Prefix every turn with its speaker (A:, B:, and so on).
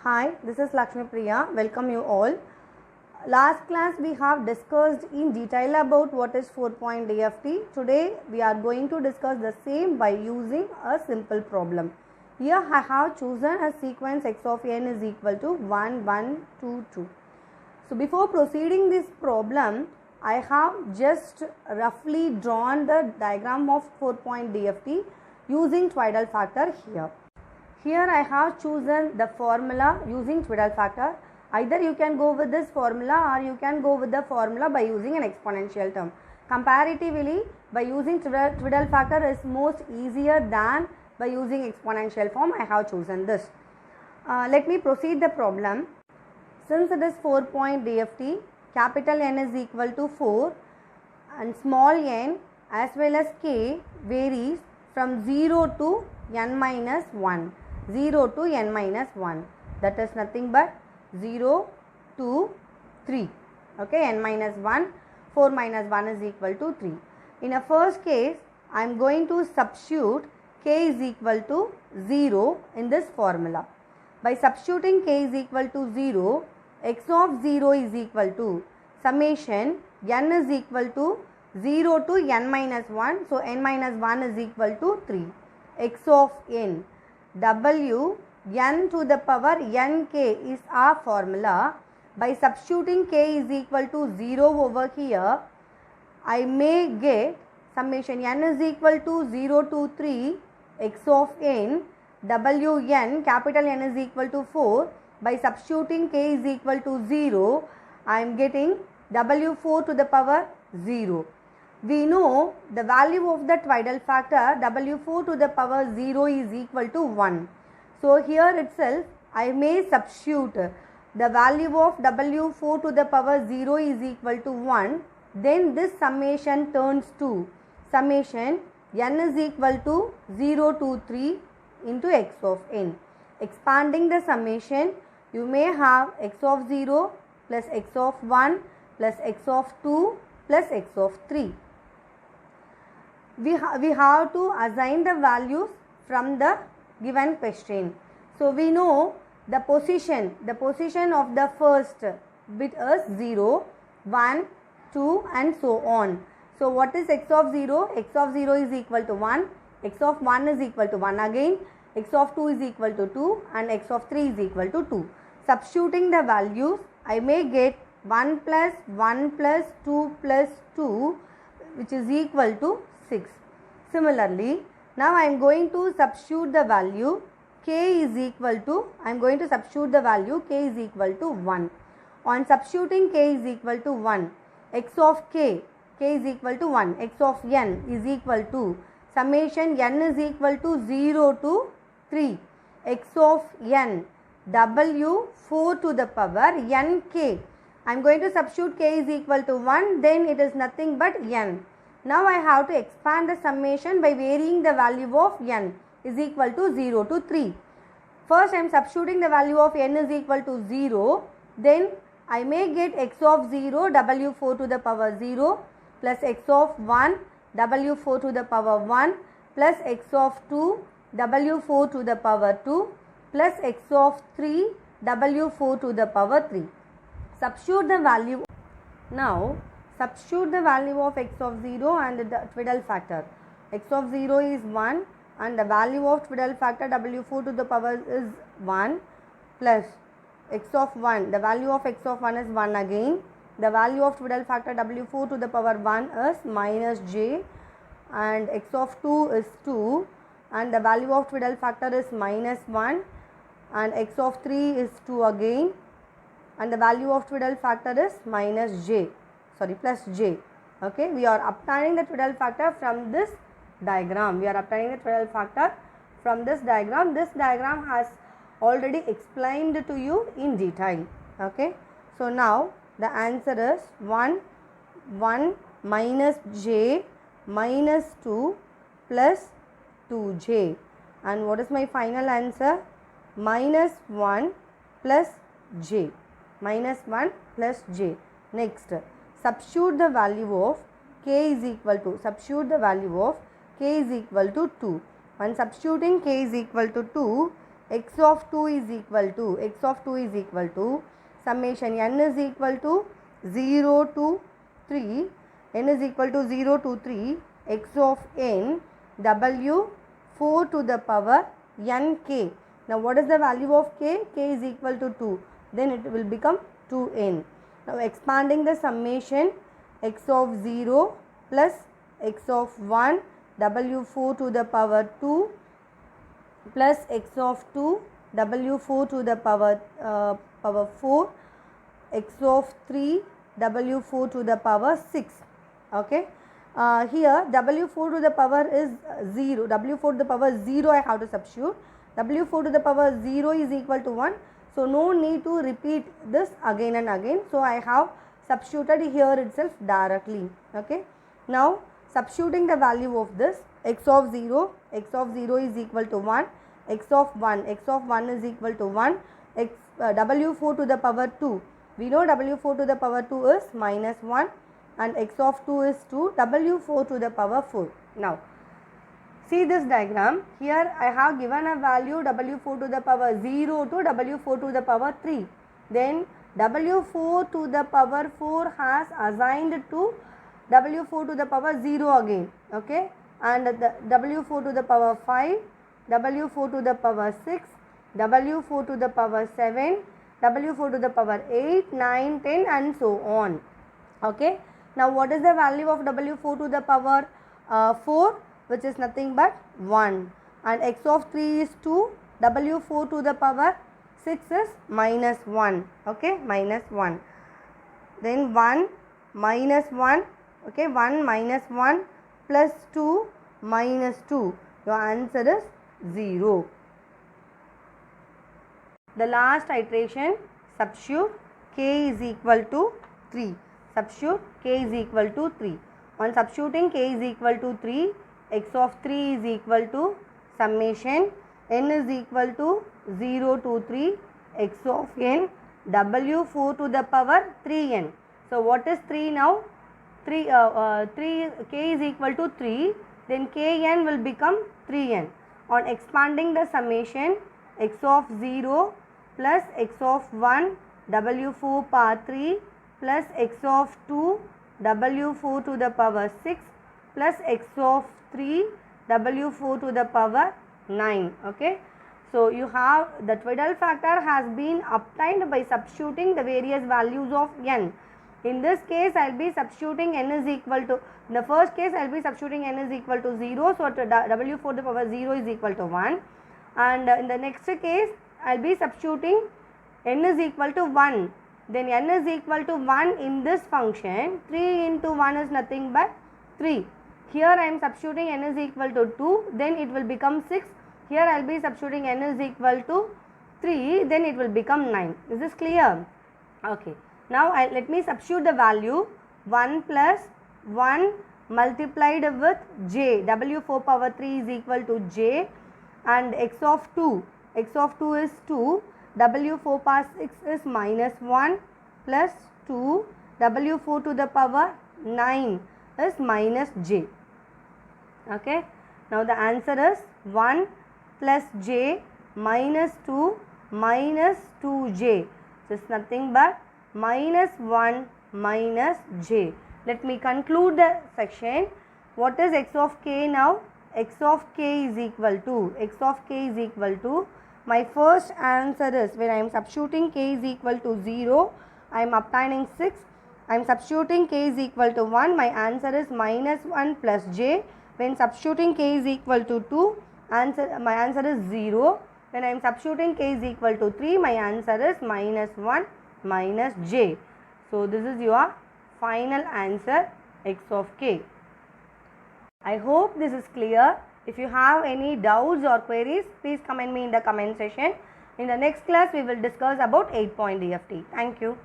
A: Hi, this is Lakshmi Priya. Welcome you all. Last class we have discussed in detail about what is 4-point DFT. Today we are going to discuss the same by using a simple problem. Here I have chosen a sequence x of n is equal to 1, 1, 2, 2. So before proceeding this problem, I have just roughly drawn the diagram of 4-point DFT using Twiddle factor here. Here I have chosen the formula using Twiddle factor. Either you can go with this formula or you can go with the formula by using an exponential term. Comparatively, by using Twiddle factor is most easier than by using exponential form. I have chosen this. Let me proceed the problem. Since it is 4-point DFT, capital N is equal to 4 and small n as well as k varies from 0 to n minus 1. 0 to n minus 1, that is nothing but 0 to 3. Okay, n minus 1, 4 minus 1 is equal to 3. In a first case, I am going to substitute k is equal to 0 in this formula. By substituting k is equal to 0, x of 0 is equal to summation n is equal to 0 to n minus 1. So, n minus 1 is equal to 3. X of n. W n to the power nk is our formula. By substituting k is equal to 0 over here, I may get summation n is equal to 0 to 3 x of n, w n, capital N is equal to 4. By substituting k is equal to 0, I am getting w4 to the power 0. We know the value of the Twiddle factor w4 to the power 0 is equal to 1. So, here itself I may substitute the value of w4 to the power 0 is equal to 1. Then this summation turns to summation n is equal to 0 to 3 into x of n. Expanding the summation, you may have x of 0 plus x of 1 plus x of 2 plus x of 3. We have to assign the values from the given question. So, we know the position of the first bit is 0, 1, 2 and so on. So, what is x of 0? X of 0 is equal to 1, x of 1 is equal to 1 again, x of 2 is equal to 2 and x of 3 is equal to 2. Substituting the values, I may get 1 plus 1 plus 2 plus 2 which is equal to 6. Similarly, now I am going to substitute the value k is equal to, I am going to substitute the value k is equal to 1. On substituting k is equal to 1, x of k is equal to 1, x of n is equal to summation n is equal to 0 to 3, x of n w 4 to the power n k. I am going to substitute k is equal to 1, then it is nothing but n. Now, I have to expand the summation by varying the value of n is equal to 0 to 3. First, I am substituting the value of n is equal to 0. Then, I may get x of 0 w4 to the power 0 plus x of 1 w4 to the power 1 plus x of 2 w4 to the power 2 plus x of 3 w4 to the power 3. Substitute the value. Now, substitute the value of x of 0 and the Twiddle factor. X of 0 is 1 and the value of Twiddle factor w4 to the power is 1 plus x of 1. The value of x of 1 is 1 again. The value of Twiddle factor w4 to the power 1 is minus j and x of 2 is 2 and the value of Twiddle factor is minus 1 and x of 3 is 2 again and the value of Twiddle factor is minus j. Plus j. Okay, we are obtaining the Twiddle factor from this diagram. This diagram has already explained to you in detail. Okay, so now the answer is 1, 1 minus j minus 2 plus 2j. And what is my final answer? Minus 1 plus j. Minus 1 plus j. Next, substitute the value of k is equal to, substitute the value of k is equal to 2. When substituting k is equal to 2, x of 2 is equal to summation n is equal to 0 to 3, n is equal to 0 to 3 x of n w 4 to the power n k. Now what is the value of k? K is equal to 2, then it will become 2n. Now expanding the summation, x of 0 plus x of 1 w4 to the power 2 plus x of 2 w4 to the power 4, x of 3 w4 to the power 6. Okay. Here w4 to the power is 0, w4 to the power 0 I have to substitute, w4 to the power 0 is equal to 1, so no need to repeat this again and again, so I have substituted here itself directly. Okay. Now substituting the value of this, x of 0 is equal to 1, x of 1 is equal to 1, w4 to the power 2, we know w4 to the power 2 is minus 1, and x of 2 is 2, w4 to the power 4. Now see this diagram, here I have given a value w4 to the power 0 to w4 to the power 3, then w4 to the power 4 has assigned to w4 to the power 0 again. Okay. And the w4 to the power 5, w4 to the power 6, w4 to the power 7, w4 to the power 8, 9, 10 and so on. Okay. Now what is the value of w4 to the power 4, which is nothing but 1, and x of 3 is 2, w4 to the power 6 is minus 1. Okay, minus 1. Then 1 minus 1, okay, 1 minus 1 plus 2 minus 2, your answer is 0. The last iteration, substitute k is equal to 3. Substitute k is equal to 3. On substituting k is equal to 3, x of 3 is equal to summation n is equal to 0 to 3 x of n w4 to the power 3n. So what is 3 now? 3 k is equal to 3, then kn will become 3n. On expanding the summation, x of 0 plus x of 1 w4 power 3 plus x of 2 w4 to the power 6 plus x of 3 w4 to the power 9. Okay. So you have the twiddle factor has been obtained by substituting the various values of n. In this case, I will be substituting n is equal to, in the first case I will be substituting n is equal to 0, so w4 to the power 0 is equal to 1, and in the next case I will be substituting n is equal to 1, then n is equal to 1 in this function, 3 into 1 is nothing but 3. Here I am substituting n is equal to 2, then it will become 6. Here I will be substituting n is equal to 3, then it will become 9. Is this clear? Okay. Now let me substitute the value 1 plus 1 multiplied with j, w4 power 3 is equal to j, and x of 2 is 2, w4 power 6 is minus 1 plus 2, w4 to the power 9 is minus j. Okay. Now the answer is 1 plus j minus 2 minus 2j. So it's nothing but minus 1 minus j. Let me conclude the section. What is x of k now? X of k is equal to, my first answer is, when I am substituting k is equal to 0, I am obtaining 6. I am substituting k is equal to 1, my answer is minus 1 plus j. When substituting k is equal to 2, my answer is 0. When I am substituting k is equal to 3, my answer is minus 1 minus j. So this is your final answer, x of k. I hope this is clear. If you have any doubts or queries, please comment me in the comment section. In the next class, we will discuss about 8-point DFT. Thank you.